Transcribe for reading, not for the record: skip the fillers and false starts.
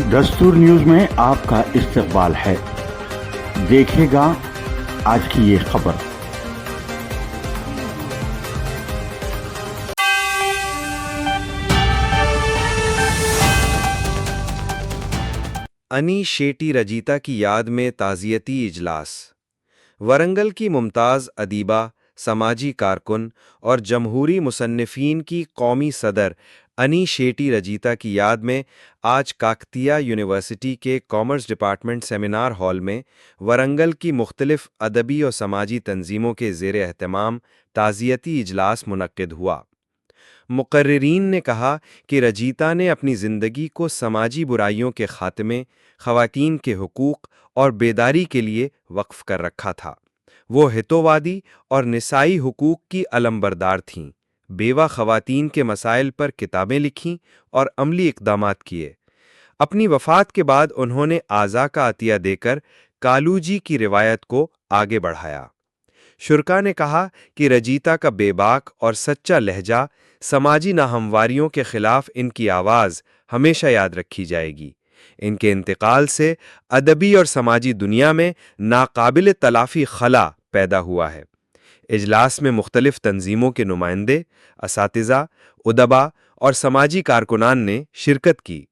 दस्तूर न्यूज में आपका इस्तकबाल है। देखिएगा आज की ये खबर। अनी शेटी रजीता की याद में ताज़ियती इजलास। वरंगल की मुमताज़ अदीबा, समाजी कारकुन और जमहूरी मुसन्निफ़ीन की कौमी सदर अनी शेटी रजीता की याद में आज काकतीया यूनिवर्सिटी के कॉमर्स डिपार्टमेंट सेमिनार हॉल में वरंगल की मुख्तलिफ अदबी और समाजी तंजीमों के ज़ेर एहतमाम ताज़ियती इजलास मुनक्किद हुआ। मुकर्रिरीन ने कहा कि रजीता ने अपनी ज़िंदगी को समाजी बुराइयों के ख़ात्मे, ख़वातीन के हुकूक़ और बेदारी के लिए वक्फ़ कर रखा था। वो हितोवादी और निसाई हुकूक़ की अलमबरदार थीं। बेवा ख़वातीन के मसाइल पर किताबें लिखीं और अमली इक़दामात किए। अपनी वफ़ात के बाद उन्होंने आज़ा का अतिया देकर कालूजी की रिवायत को आगे बढ़ाया। शुरका ने कहा कि रजीता का बेबाक और सच्चा लहजा, समाजी नाहमवारियों के ख़िलाफ़ इनकी आवाज़ हमेशा याद रखी जाएगी। इनके इंतकाल से अदबी और समाजी दुनिया में नाकाबिल तलाफ़ी खला पैदा हुआ है। इजलास में मुख्तलिफ तंजीमों के नुमाइंदे, असातिज़ा, उदबा और समाजी कारकुनान ने शिरकत की।